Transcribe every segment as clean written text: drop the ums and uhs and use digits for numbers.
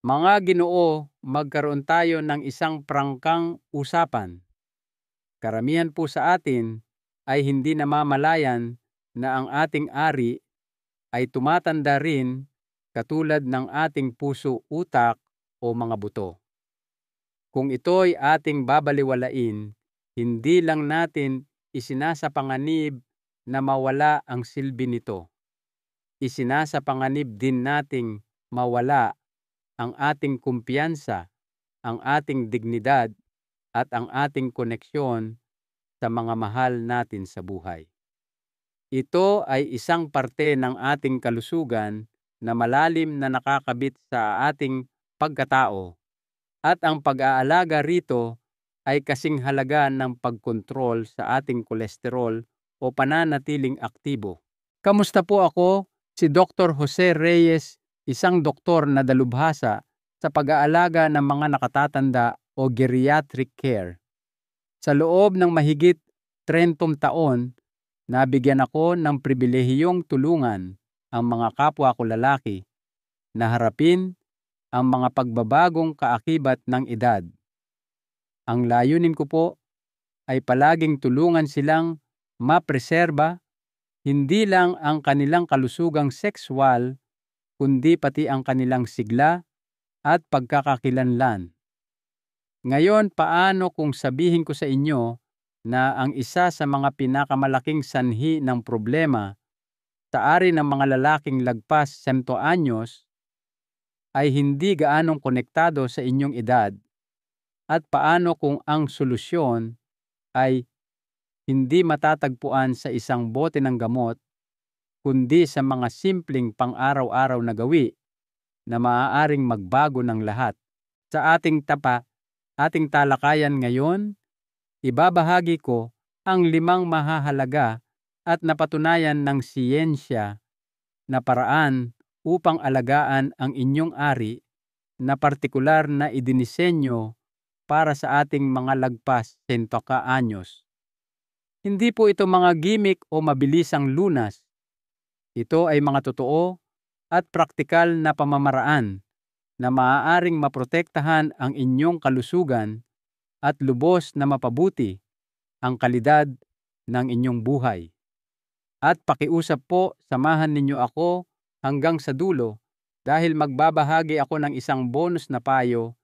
Mga Ginoo, magkaroon tayo ng isang prangkang usapan. Karamihan po sa atin ay hindi namamalayan na ang ating ari ay tumatanda rin katulad ng ating puso, utak o mga buto. Kung ito'y ating babaliwalain, hindi lang natin isinasapanganib na mawala ang silbi nito. Isinasapanganib din nating mawala ang ating kumpiyansa, ang ating dignidad at ang ating koneksyon sa mga mahal natin sa buhay. Ito ay isang parte ng ating kalusugan na malalim na nakakabit sa ating pagkatao, at ang pag-aalaga rito ay kasing halaga ng pagkontrol sa ating kolesterol o pananatiling aktibo. Kamusta po ako? Si Dr. Jose Reyes, isang doktor na dalubhasa sa pag-aalaga ng mga nakatatanda o geriatric care. Sa loob ng mahigit 30 taon, nabigyan ako ng pribilehiyong tulungan ang mga kapwa ko lalaki na harapin ang mga pagbabagong kaakibat ng edad. Ang layunin ko po ay palaging tulungan silang mapreserba hindi lang ang kanilang kalusugang sexual, kundi pati ang kanilang sigla at pagkakakilanlan. Ngayon, paano kung sabihin ko sa inyo na ang isa sa mga pinakamalaking sanhi ng problema sa ari ng mga lalaking lagpas 100 anyos ay hindi gaanong konektado sa inyong edad, at paano kung ang solusyon ay hindi matatagpuan sa isang bote ng gamot, kundi sa mga simpleng pang-araw-araw na gawi na maaaring magbago ng lahat. Sa ating talakayan ngayon, ibabahagi ko ang 5 mahahalaga at napatunayan ng siyensya na paraan upang alagaan ang inyong ari na partikular na idinisenyo para sa ating mga lagpas 100 anyos. Hindi po ito mga gimmick o mabilisang lunas. Ito ay mga totoo at praktikal na pamamaraan na maaaring maprotektahan ang inyong kalusugan at lubos na mapabuti ang kalidad ng inyong buhay. At pakiusap po, samahan ninyo ako hanggang sa dulo dahil magbabahagi ako ng isang bonus na payo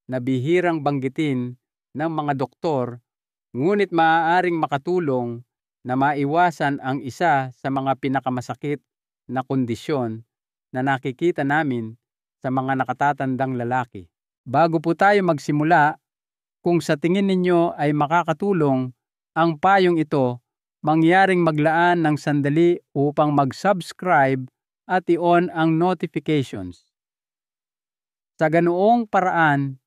na bihirang banggitin ng mga doktor, ngunit maaaring makatulong na maiwasan ang isa sa mga pinakamasakit na kondisyon na nakikita namin sa mga nakatatandang lalaki. Bago po tayo magsimula, kung sa tingin ninyo ay makakatulong ang payong ito, mangyaring maglaan ng sandali upang mag-subscribe at i-on ang notifications. Sa ganoong paraan,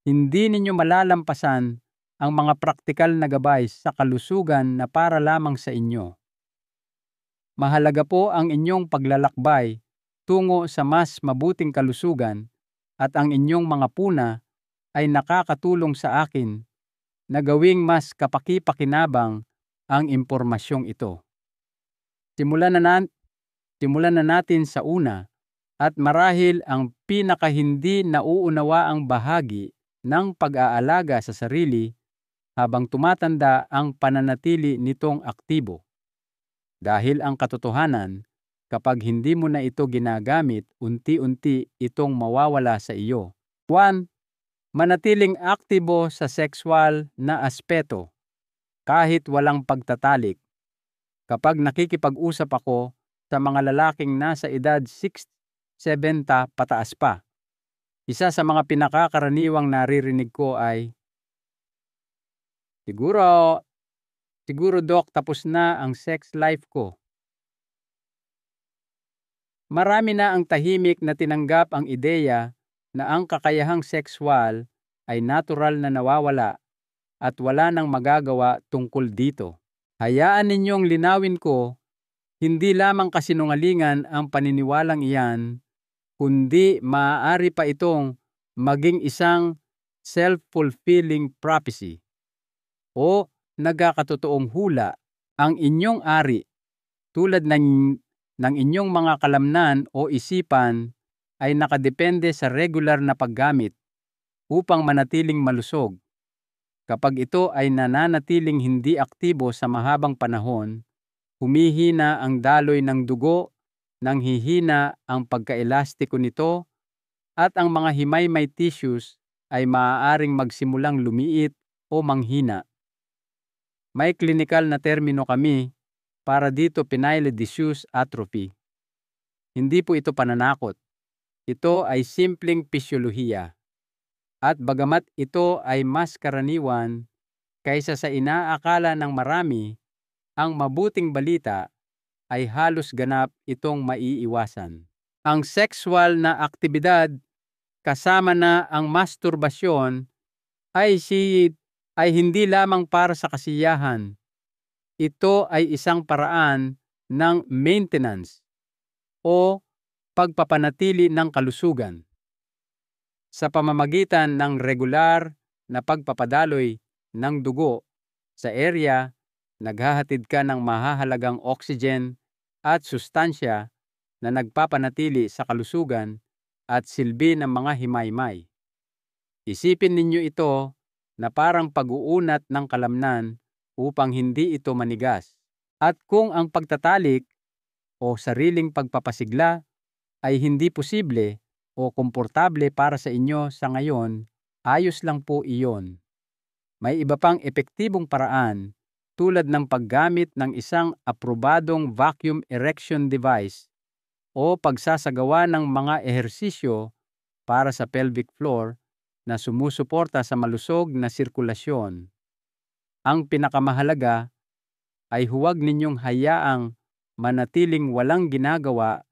hindi ninyo malalampasan ang mga praktikal na gabay sa kalusugan na para lamang sa inyo. Mahalaga po ang inyong paglalakbay tungo sa mas mabuting kalusugan, at ang inyong mga puna ay nakakatulong sa akin na gawing mas kapaki-pakinabang ang impormasyong ito. Simulan na natin sa una, at marahil ang pinakahindi nauunawaang bahagi ng pag-aalaga sa sarili habang tumatanda ang pananatili nitong aktibo. Dahil ang katotohanan, kapag hindi mo na ito ginagamit, unti-unti itong mawawala sa iyo. 1. Manatiling aktibo sa sexual na aspeto kahit walang pagtatalik. Kapag nakikipag-usap ako sa mga lalaking nasa edad 60, 70 pataas pa, isa sa mga pinakakaraniwang naririnig ko ay, Siguro Doc, tapos na ang sex life ko. Marami na ang tahimik na tinanggap ang ideya na ang kakayahang sexual ay natural na nawawala at wala nang magagawa tungkol dito. Hayaan ninyong linawin ko, hindi lamang kasinungalingan ang paniniwalang iyan, kundi maaari pa itong maging isang self-fulfilling prophecy o nagkakatotoong hula. Ang inyong ari, tulad ng inyong mga kalamnan o isipan, ay nakadepende sa regular na paggamit upang manatiling malusog. Kapag ito ay nananatiling hindi aktibo sa mahabang panahon, humihina ang daloy ng dugo, nanghihina ang pagkaelastiko nito, at ang mga himay-may tissues ay maaaring magsimulang lumiit o manghina. May klinikal na termino kami para dito: pyenyl-disuse atrophy. Hindi po ito pananakot. Ito ay simpleng pisyolohiya. At bagamat ito ay mas karaniwan kaysa sa inaakala ng marami, ang mabuting balita ay halos ganap itong maiiwasan. Ang sexual na aktibidad kasama na ang masturbasyon ay hindi lamang para sa kasiyahan. Ito ay isang paraan ng maintenance o pagpapanatili ng kalusugan. Sa pamamagitan ng regular na pagpapadaloy ng dugo sa area, naghahatid ka ng mahahalagang oxygen at sustansya na nagpapanatili sa kalusugan at silbi ng mga himay-may. Isipin ninyo ito na parang pag-uunat ng kalamnan upang hindi ito manigas. At kung ang pagtatalik o sariling pagpapasigla ay hindi posible o komportable para sa inyo sa ngayon, ayos lang po iyon. May iba pang epektibong paraan tulad ng paggamit ng isang aprobadong vacuum erection device o pagsasagawa ng mga ehersisyo para sa pelvic floor na sumusuporta sa malusog na sirkulasyon. Ang pinakamahalaga ay huwag ninyong hayaang manatiling walang ginagawa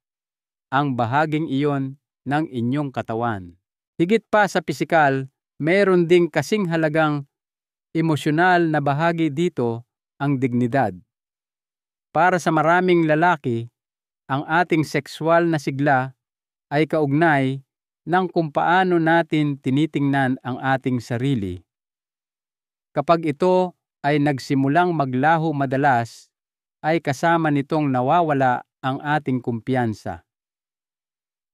ang bahaging iyon ng inyong katawan. Higit pa sa pisikal, mayroon ding kasing halagang emosyonal na bahagi dito: ang dignidad. Para sa maraming lalaki, ang ating sexual na sigla ay kaugnay ng kung paano natin tinitingnan ang ating sarili. Kapag ito ay nagsimulang maglaho, madalas ay kasama nitong nawawala ang ating kumpiyansa.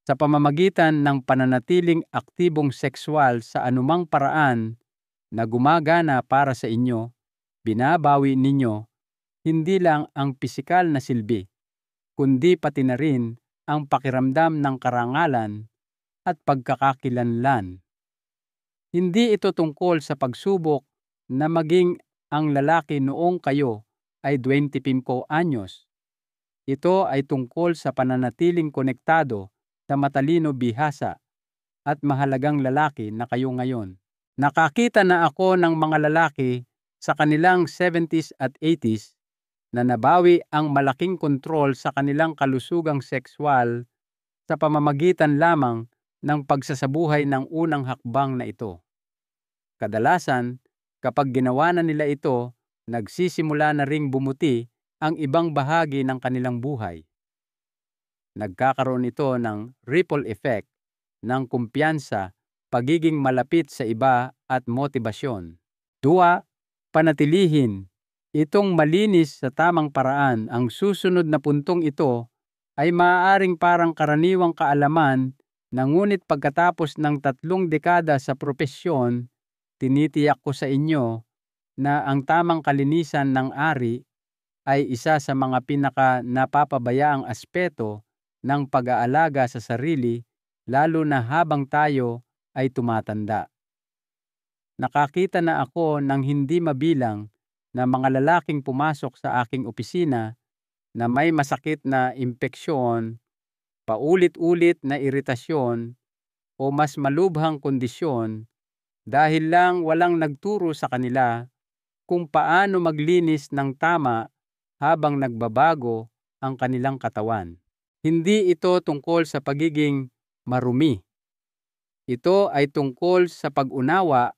Sa pamamagitan ng pananatiling aktibong sexual sa anumang paraan na gumagana para sa inyo, binabawi ninyo hindi lang ang pisikal na silbi, kundi pati na rin ang pakiramdam ng karangalan at pagkakakilanlan. Hindi ito tungkol sa pagsubok na maging ang lalaki noong kayo ay 25 anyos. Ito ay tungkol sa pananatiling konektado sa matalino, bihasa at mahalagang lalaki na kayo ngayon. Nakakita na ako ng mga lalaki sa kanilang 70s at 80s na nabawi ang malaking kontrol sa kanilang kalusugang sexual sa pamamagitan lamang ng pagsasabuhay ng unang hakbang na ito. Kadalasan, kapag ginawa na nila ito, nagsisimula na ring bumuti ang ibang bahagi ng kanilang buhay. Nagkakaroon ito ng ripple effect ng kumpiyansa, pagiging malapit sa iba at motibasyon. 2. Panatilihin itong malinis sa tamang paraan. Ang susunod na puntong ito ay maaaring parang karaniwang kaalaman, na ngunit pagkatapos ng 3 dekada sa propesyon, tinitiyak ko sa inyo na ang tamang kalinisan ng ari ay isa sa mga pinaka-napapabayaang aspeto ng pag-aalaga sa sarili, lalo na habang tayo ay tumatanda. Nakakita na ako ng hindi mabilang na mga lalaking pumasok sa aking opisina na may masakit na impeksyon, paulit-ulit na iritasyon o mas malubhang kondisyon dahil lang walang nagturo sa kanila kung paano maglinis ng tama habang nagbabago ang kanilang katawan. Hindi ito tungkol sa pagiging marumi. Ito ay tungkol sa pag-unawa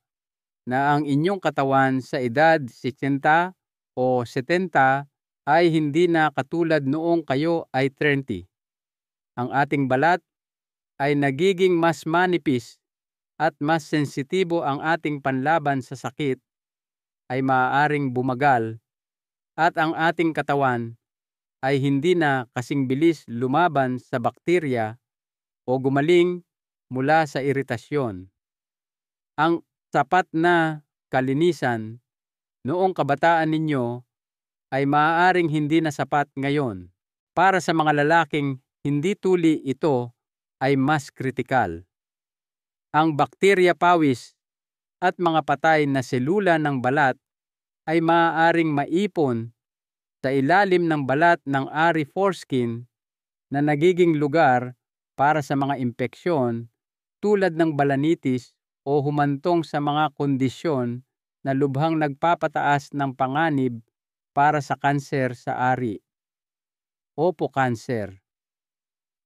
na ang inyong katawan sa edad 60 o 70 ay hindi na katulad noong kayo ay 30. Ang ating balat ay nagiging mas manipis at mas sensitibo. Ang ating panlaban sa sakit ay maaaring bumagal at ang ating katawan ay hindi na kasing bilis lumaban sa bakterya o gumaling mula sa iritasyon. Ang sapat na kalinisan noong kabataan ninyo ay maaaring hindi na sapat ngayon. Para sa mga lalaking hindi tuli, ito ay mas kritikal. Ang bakterya pawis at mga patay na selula ng balat ay maaaring maipon sa ilalim ng balat ng ari foreskin na nagiging lugar para sa mga impeksyon tulad ng balanitis o humantong sa mga kondisyon na lubhang nagpapataas ng panganib para sa kanser sa ari o po-kanser.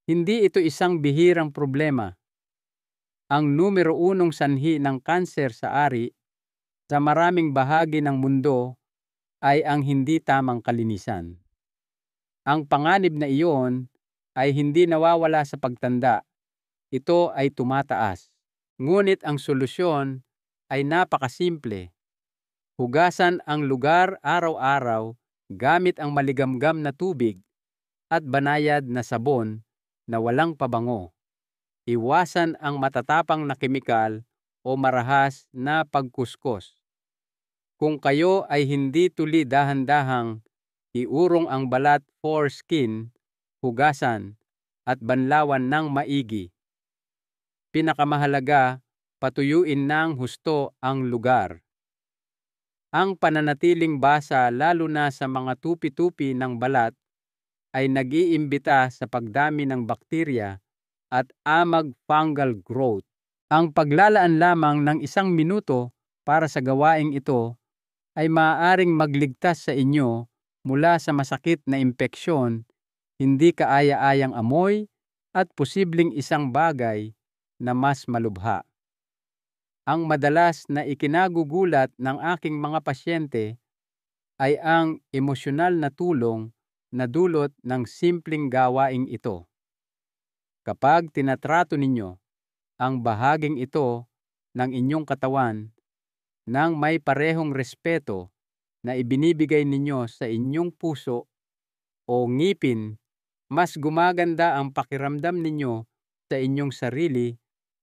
Hindi ito isang bihirang problema. Ang numero 1 sanhi ng kanser sa ari sa maraming bahagi ng mundo ay ang hindi tamang kalinisan. Ang panganib na iyon ay hindi nawawala sa pagtanda. Ito ay tumataas. Ngunit ang solusyon ay napakasimple. Hugasan ang lugar araw-araw gamit ang maligamgam na tubig at banayad na sabon na walang pabango. Iwasan ang matatapang na kemikal o marahas na pagkuskos. Kung kayo ay hindi tuli, dahan-dahang iurong ang balat foreskin, hugasan at banlawan ng maigi. Pinakamahalaga, patuyuin ng husto ang lugar. Ang pananatiling basa, lalo na sa mga tupi-tupi ng balat, ay nag-iimbita sa pagdami ng bakterya at amag fungal growth. Ang paglalaan lamang ng 1 minuto para sa gawaing ito ay maaaring magligtas sa inyo mula sa masakit na impeksyon, hindi kaaya-ayang amoy at posibleng isang bagay na mas malubha. Ang madalas na ikinagugulat ng aking mga pasyente ay ang emosyonal na tulong na dulot ng simpleng gawaing ito. Kapag tinatrato ninyo ang bahaging ito ng inyong katawan ng may parehong respeto na ibinibigay ninyo sa inyong puso o ngipin, mas gumaganda ang pakiramdam ninyo sa inyong sarili,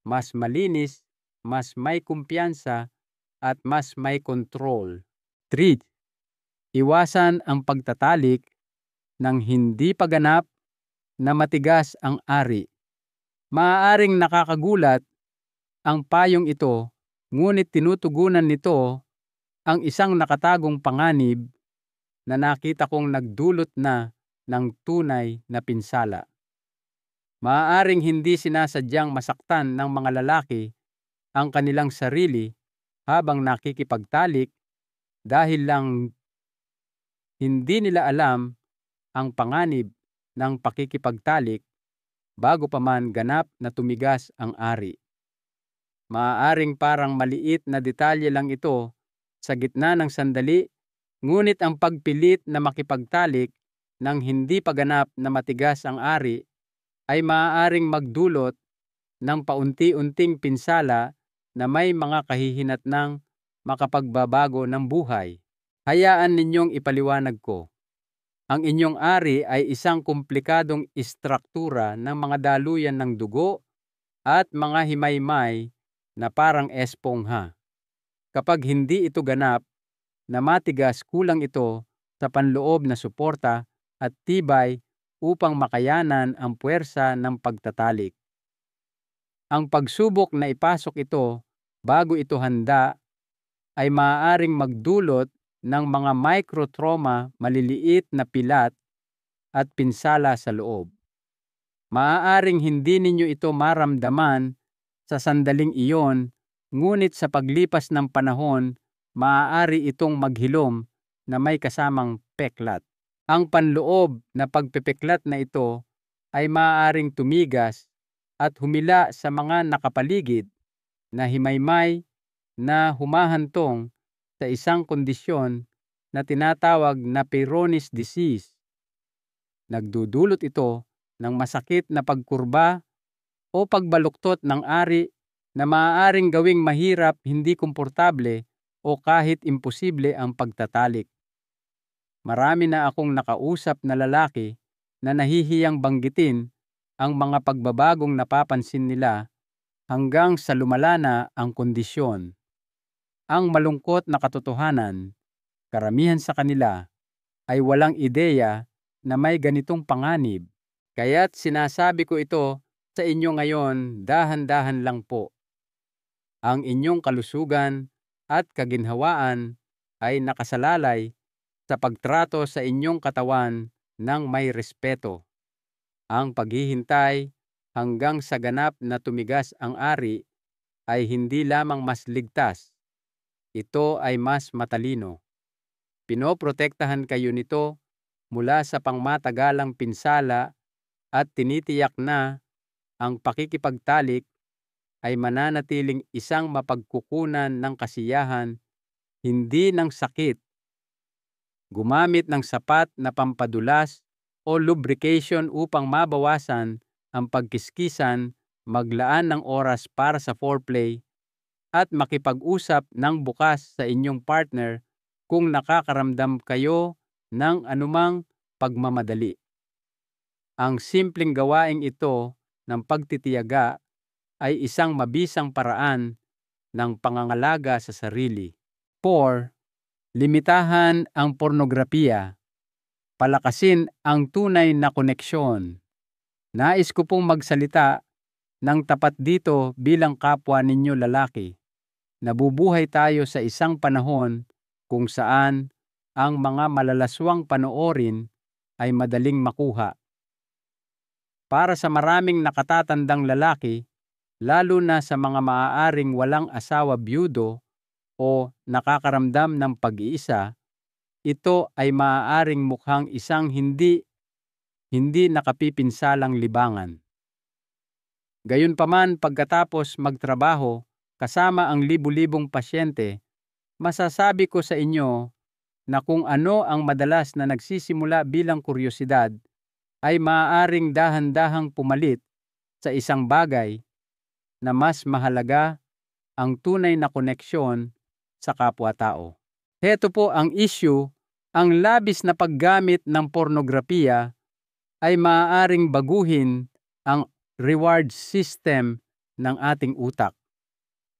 mas malinis, mas may kumpiyansa, at mas may control. 3. Iwasan ang pagtatalik ng hindi paganap na matigas ang ari. Maaaring nakakagulat ang payong ito, ngunit tinutugunan nito ang isang nakatagong panganib na nakita kong nagdulot na ng tunay na pinsala. Maaaring hindi sinasadyang masaktan ng mga lalaki ang kanilang sarili habang nakikipagtalik dahil lang hindi nila alam ang panganib ng pakikipagtalik bago pa man ganap na tumigas ang ari. Maaaring parang maliit na detalye lang ito sa gitna ng sandali, ngunit ang pagpilit na makipagtalik ng hindi paganap na matigas ang ari ay maaaring magdulot ng paunti-unting pinsala na may mga kahihinatnang makapagbabago ng buhay. Hayaan ninyong ipaliwanag ko. Ang inyong ari ay isang komplikadong istruktura ng mga daluyan ng dugo at mga himaymay na parang espongha. Kapag hindi ito ganap na matigas, kulang ito sa panloob na suporta at tibay upang makayanan ang puwersa ng pagtatalik. Ang pagsubok na ipasok ito bago ito handa ay maaaring magdulot ng mga microtrauma, maliliit na pilat at pinsala sa loob. Maaaring hindi ninyo ito maramdaman sa sandaling iyon, ngunit sa paglipas ng panahon, maaari itong maghilom na may kasamang peklat. Ang panloob na pagpepeklat na ito ay maaaring tumigas at humila sa mga nakapaligid na himaymay na humahantong sa isang kondisyon na tinatawag na Peyronie's disease. Nagdudulot ito ng masakit na pagkurba o pagbaluktot ng ari na maaaring gawing mahirap, hindi komportable o kahit imposible ang pagtatalik. Marami na akong nakausap na lalaki na nahihiyang banggitin ang mga pagbabagong napapansin nila hanggang sa lumala na ang kondisyon. Ang malungkot na katotohanan, karamihan sa kanila ay walang ideya na may ganitong panganib. Kaya't sinasabi ko ito sa inyo ngayon, dahan-dahan lang po. Ang inyong kalusugan at kaginhawaan ay nakasalalay sa pagtrato sa inyong katawan ng may respeto. Ang paghihintay hanggang sa ganap na tumigas ang ari ay hindi lamang mas ligtas, ito ay mas matalino. Pinoprotektahan kayo nito mula sa pangmatagalang pinsala at tinitiyak na ang pakikipagtalik ay mananatiling isang mapagkukunan ng kasiyahan, hindi ng sakit. Gumamit ng sapat na pampadulas o lubrication upang mabawasan ang pagkiskisan, maglaan ng oras para sa foreplay, at makipag-usap ng bukas sa inyong partner kung nakakaramdam kayo ng anumang pagmamadali. Ang simpleng gawaing ito ng pagtitiyaga ay isang mabisang paraan ng pangangalaga sa sarili. 4. Limitahan ang pornografiya. Palakasin ang tunay na koneksyon. Nais ko pong magsalita ng tapat dito bilang kapwa ninyo lalaki. Nabubuhay tayo sa isang panahon kung saan ang mga malalaswang panoorin ay madaling makuha. Para sa maraming nakatatandang lalaki, lalo na sa mga maaaring walang asawa byudo o nakakaramdam ng pag-iisa, ito ay maaaring mukhang isang hindi nakapipinsalang libangan. Gayunpaman, pagkatapos magtrabaho kasama ang libu-libong pasyente, masasabi ko sa inyo na kung ano ang madalas na nagsisimula bilang kuryosidad ay maaaring dahan-dahang pumalit sa isang bagay na mas mahalaga, ang tunay na koneksyon sa kapwa-tao. Heto po ang issue, ang labis na paggamit ng pornografiya ay maaaring baguhin ang reward system ng ating utak.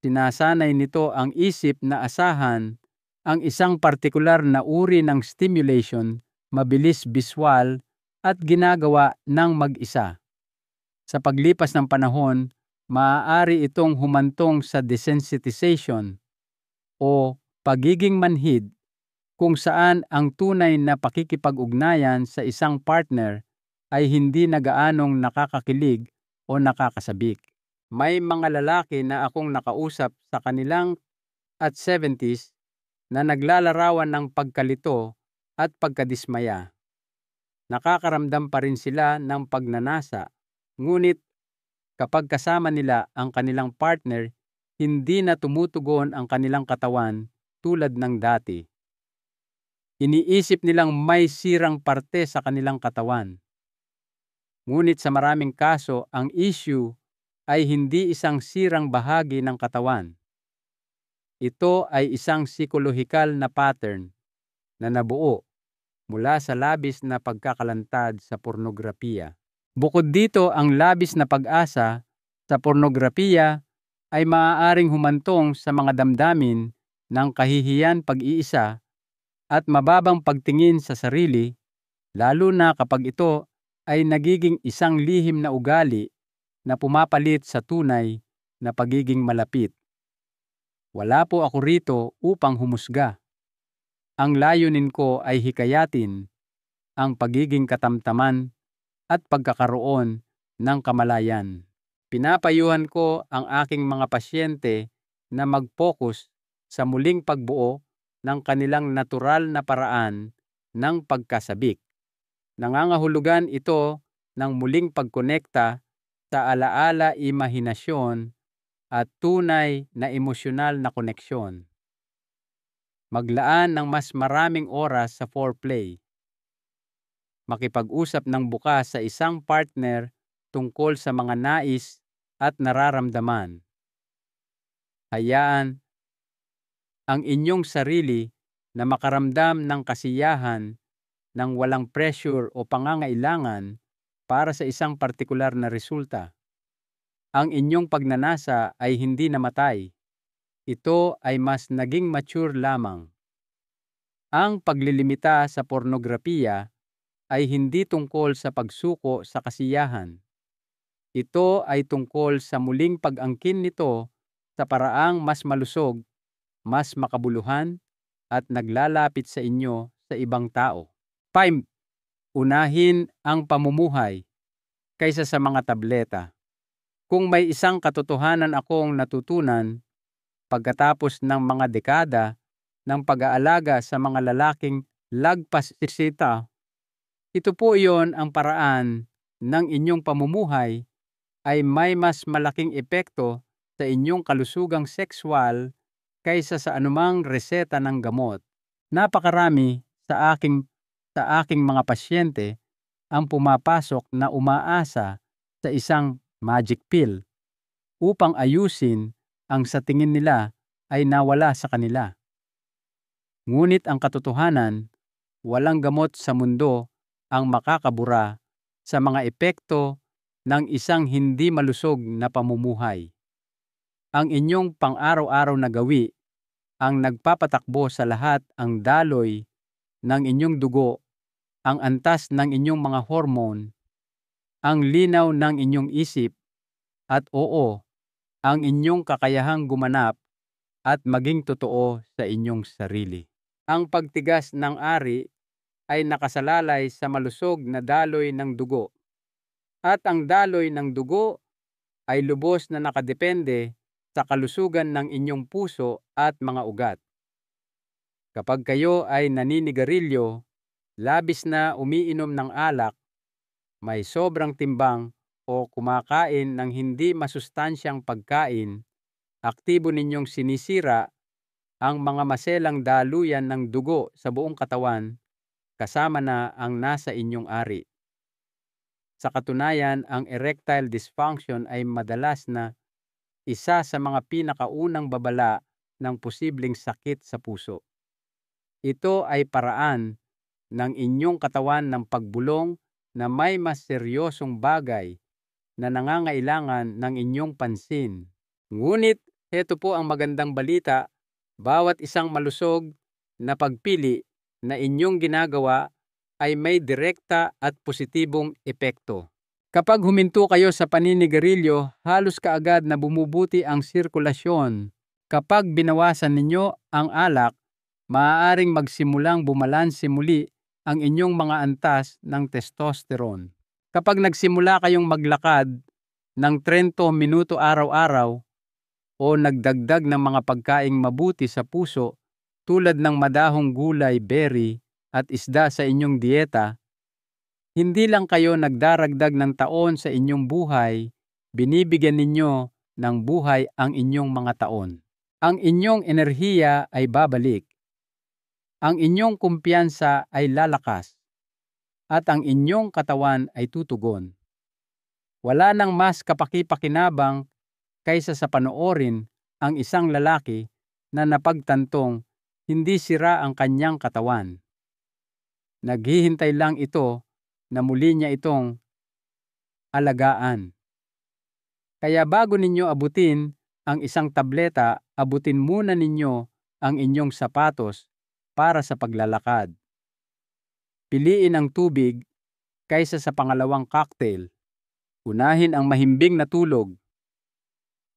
Sinasanay nito ang isip na asahan ang isang partikular na uri ng stimulation, mabilis biswal at ginagawa ng mag-isa. Sa paglipas ng panahon, maaari itong humantong sa desensitization o pagiging manhid, kung saan ang tunay na pakikipag-ugnayan sa isang partner ay hindi na gaanong nakakakilig o nakakasabik. May mga lalaki na akong nakausap sa kanilang at 70s na naglalarawan ng pagkalito at pagkadismaya. Nakakaramdam pa rin sila ng pagnanasa, ngunit kapag kasama nila ang kanilang partner, hindi na tumutugon ang kanilang katawan tulad ng dati. Iniisip nilang may sirang parte sa kanilang katawan. Ngunit sa maraming kaso, ang issue ay hindi isang sirang bahagi ng katawan. Ito ay isang psikolohikal na pattern na nabuo mula sa labis na pagkakalantad sa pornografiya. Bukod dito, ang labis na pag-asa sa pornografiya ay maaaring humantong sa mga damdamin ng kahihiyan, pag-iisa at mababang pagtingin sa sarili, lalo na kapag ito ay nagiging isang lihim na ugali na pumapalit sa tunay na pagiging malapit. Wala po ako rito upang humusga. Ang layunin ko ay hikayatin ang pagiging katamtaman at pagkakaroon ng kamalayan. Pinapayuhan ko ang aking mga pasyente na mag-focus sa muling pagbuo ng kanilang natural na paraan ng pagkasabik. Nangangahulugan ito ng muling pagkonekta sa alaala, imahinasyon at tunay na emosyonal na koneksyon. Maglaan ng mas maraming oras sa foreplay. Makipag-usap ng bukas sa isang partner tungkol sa mga nais at nararamdaman. Hayaan ang inyong sarili na makaramdam ng kasiyahan ng walang pressure o pangangailangan para sa isang partikular na resulta. Ang inyong pagnanasa ay hindi namatay. Ito ay mas naging mature lamang. Ang paglilimita sa pornografiya ay hindi tungkol sa pagsuko sa kasiyahan. Ito ay tungkol sa muling pag-angkin nito sa paraang mas malusog, mas makabuluhan, at naglalapit sa inyo sa ibang tao. 5. Unahin ang pamumuhay kaysa sa mga tableta. Kung may isang katotohanan akong natutunan pagkatapos ng mga dekada ng pag-aalaga sa mga lalaking lagpas isita, ito po iyon ang paraan ng inyong pamumuhay ay may mas malaking epekto sa inyong kalusugang sexual kaysa sa anumang reseta ng gamot. Napakarami sa aking mga pasyente ang pumapasok na umaasa sa isang magic pill upang ayusin ang sa tingin nila ay nawala sa kanila. Ngunit ang katotohanan, walang gamot sa mundo ang makakabura sa mga epekto ng isang hindi malusog na pamumuhay. Ang inyong pang-araw-araw na gawi ang nagpapatakbo sa lahat, ang daloy ng inyong dugo, ang antas ng inyong mga hormone, ang linaw ng inyong isip, at ang inyong kakayahang gumanap at maging totoo sa inyong sarili. Ang pagtigas ng ari ay nakasalalay sa malusog na daloy ng dugo, at ang daloy ng dugo ay lubos na nakadepende sa kalusugan ng inyong puso at mga ugat. Kapag kayo ay naninigarilyo, labis na umiinom ng alak, may sobrang timbang o kumakain ng hindi masustansyang pagkain, aktibo ninyong sinisira ang mga maselang daluyan ng dugo sa buong katawan, kasama na ang nasa inyong ari. Sa katunayan, ang erectile dysfunction ay madalas na isa sa mga pinakaunang babala ng posibleng sakit sa puso. Ito ay paraan ng inyong katawan ng pagbulong na may mas seryosong bagay na nangangailangan ng inyong pansin. Ngunit, heto po ang magandang balita, bawat isang malusog na pagpili na inyong ginagawa ay may direkta at positibong epekto. Kapag huminto kayo sa paninigarilyo, halos kaagad na bumubuti ang sirkulasyon. Kapag binawasan ninyo ang alak, maaaring magsimulang bumalanse muli ang inyong mga antas ng testosterone. Kapag nagsimula kayong maglakad ng 30 minuto araw-araw o nagdagdag ng mga pagkaing mabuti sa puso tulad ng madahong gulay, berry at isda sa inyong dieta, hindi lang kayo nagdaragdag ng taon sa inyong buhay, binibigyan ninyo ng buhay ang inyong mga taon. Ang inyong enerhiya ay babalik. Ang inyong kumpiyansa ay lalakas. At ang inyong katawan ay tutugon. Wala nang mas kapaki-pakinabang kaysa sa panoorin ang isang lalaki na napagtantong hindi sira ang kanyang katawan. Naghihintay lang ito na muli niya itong alagaan. Kaya bago ninyo abutin ang isang tableta, abutin muna ninyo ang inyong sapatos para sa paglalakad. Piliin ang tubig kaysa sa pangalawang cocktail. Unahin ang mahimbing na tulog.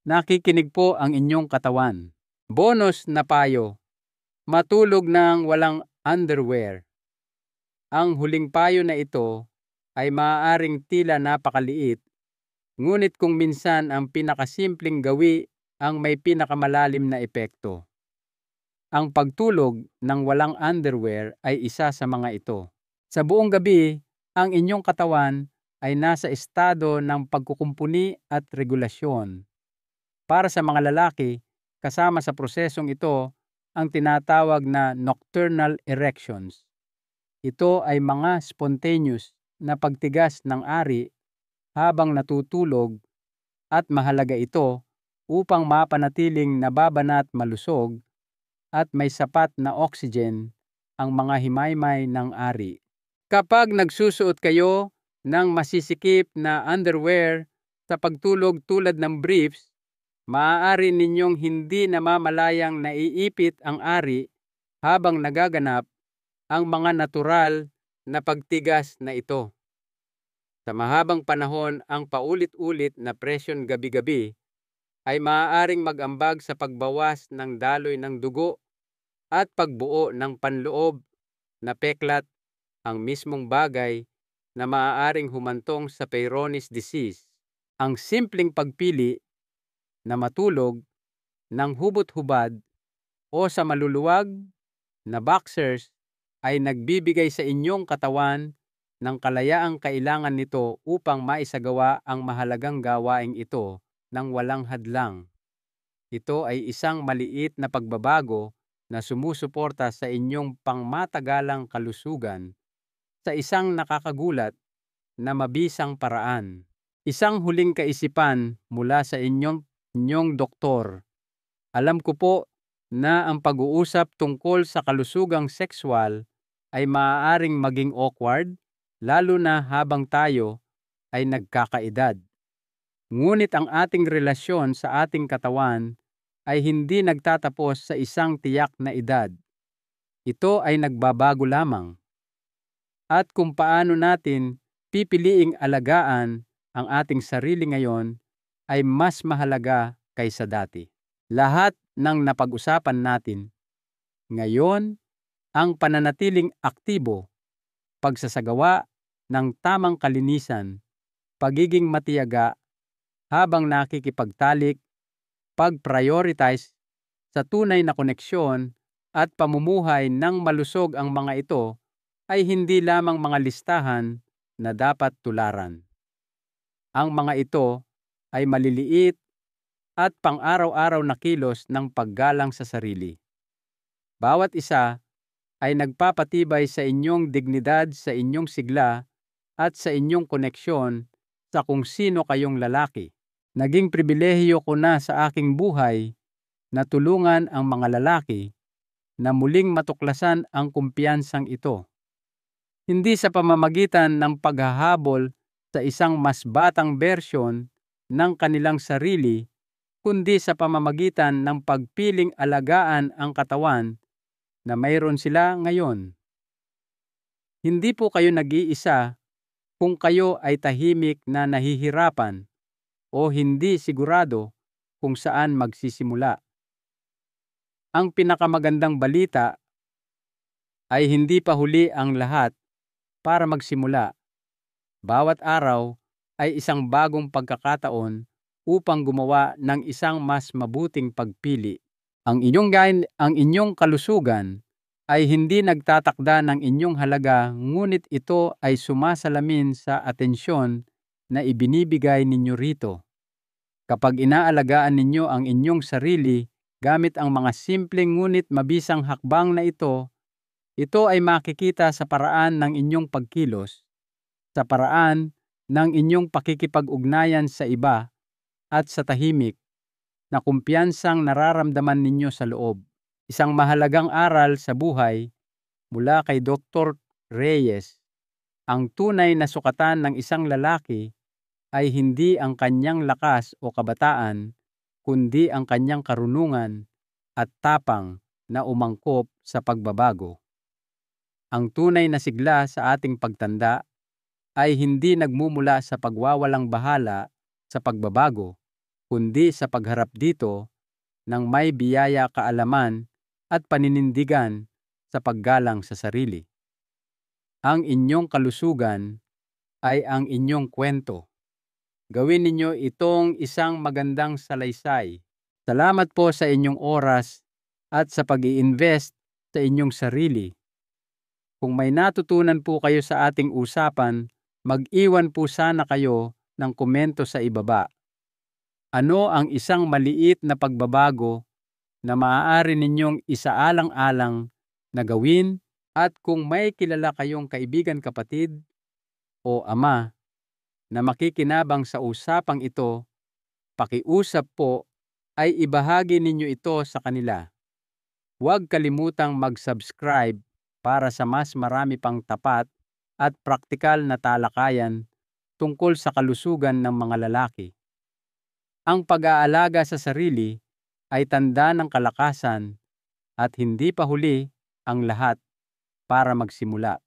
Nakikinig po ang inyong katawan. Bonus na payo. Matulog ng walang underwear. Ang huling payo na ito ay maaaring tila napakaliit, ngunit kung minsan ang pinakasimpleng gawi ang may pinakamalalim na epekto. Ang pagtulog ng walang underwear ay isa sa mga ito. Sa buong gabi, ang inyong katawan ay nasa estado ng pagkukumpuni at regulasyon. Para sa mga lalaki, kasama sa prosesong ito ang tinatawag na nocturnal erections. Ito ay mga spontaneous na pagtigas ng ari habang natutulog at mahalaga ito upang mapanatiling nababanat malusog at may sapat na oxygen ang mga himaymay ng ari. Kapag nagsusuot kayo ng masisikip na underwear sa pagtulog tulad ng briefs, maaari ninyong hindi namamalayang naiipit ang ari habang nagaganap ang mga natural na pagtigas na ito. Sa mahabang panahon, ang paulit-ulit na presyon gabi-gabi ay maaaring mag-ambag sa pagbawas ng daloy ng dugo at pagbuo ng panloob na peklat, ang mismong bagay na maaaring humantong sa Peyronie's disease. Ang simpleng pagpili na matulog ng hubot-hubad o sa maluluwag na boxers ay nagbibigay sa inyong katawan ng kalayaang kailangan nito upang maisagawa ang mahalagang gawaing ito ng walang hadlang. Ito ay isang maliit na pagbabago na sumusuporta sa inyong pangmatagalang kalusugan sa isang nakakagulat na mabisang paraan. Isang huling kaisipan mula sa inyong doktor. Alam ko po na ang pag-uusap tungkol sa kalusugang sexual ay maaaring maging awkward, lalo na habang tayo ay nagkakaedad. Ngunit ang ating relasyon sa ating katawan ay hindi nagtatapos sa isang tiyak na edad. Ito ay nagbabago lamang. At kung paano natin pipiliing alagaan ang ating sarili ngayon ay mas mahalaga kaysa dati. Lahat ng napag-usapan natin ngayon, ang pananatiling aktibo, pagsasagawa ng tamang kalinisan, pagiging matiyaga habang nakikipagtalik, pag-prioritize sa tunay na koneksyon at pamumuhay ng malusog, ang mga ito ay hindi lamang mga listahan na dapat tularan. Ang mga ito ay maliliit at pang-araw-araw na kilos ng paggalang sa sarili. Bawat isa ay nagpapatibay sa inyong dignidad, sa inyong sigla at sa inyong koneksyon sa kung sino kayong lalaki. Naging pribilehiyo ko na sa aking buhay na tulungan ang mga lalaki na muling matuklasan ang kumpiyansang ito. Hindi sa pamamagitan ng paghahabol sa isang mas batang bersyon ng kanilang sarili, kundi sa pamamagitan ng pagpiling alagaan ang katawan na mayroon sila ngayon. Hindi po kayo nag-iisa kung kayo ay tahimik na nahihirapan o hindi sigurado kung saan magsisimula. Ang pinakamagandang balita ay hindi pa huli ang lahat para magsimula. Bawat araw ay isang bagong pagkakataon upang gumawa ng isang mas mabuting pagpili. Ang inyong kalusugan ay hindi nagtatakda ng inyong halaga, ngunit ito ay sumasalamin sa atensyon na ibinibigay ninyo rito. Kapag inaalagaan ninyo ang inyong sarili gamit ang mga simpleng ngunit mabisang hakbang na ito ay makikita sa paraan ng inyong pagkilos, sa paraan ng inyong pakikipag-ugnayan sa iba, at sa tahimik na kumpiyansang nararamdaman ninyo sa loob. Isang mahalagang aral sa buhay mula kay Dr. Reyes: ang tunay na sukatan ng isang lalaki ay hindi ang kanyang lakas o kabataan, kundi ang kanyang karunungan at tapang na umangkop sa pagbabago. Ang tunay na sigla sa ating pagtanda ay hindi nagmumula sa pagwawalang bahala sa pagbabago, kundi sa pagharap dito ng may biyaya, kaalaman at paninindigan sa paggalang sa sarili. Ang inyong kalusugan ay ang inyong kwento. Gawin ninyo itong isang magandang salaysay. Salamat po sa inyong oras at sa pag-i-invest sa inyong sarili. Kung may natutunan po kayo sa ating usapan, mag-iwan po sana kayo ng komento sa ibaba. Ano ang isang maliit na pagbabago na maaari ninyong isaalang-alang na gawin? At kung may kilala kayong kaibigan, kapatid o ama na makikinabang sa usapang ito, pakiusap po ay ibahagi ninyo ito sa kanila. Huwag kalimutang mag-subscribe para sa mas marami pang tapat at praktikal na talakayan tungkol sa kalusugan ng mga lalaki. Ang pag-aalaga sa sarili ay tanda ng kalakasan at hindi pa huli ang lahat para magsimula.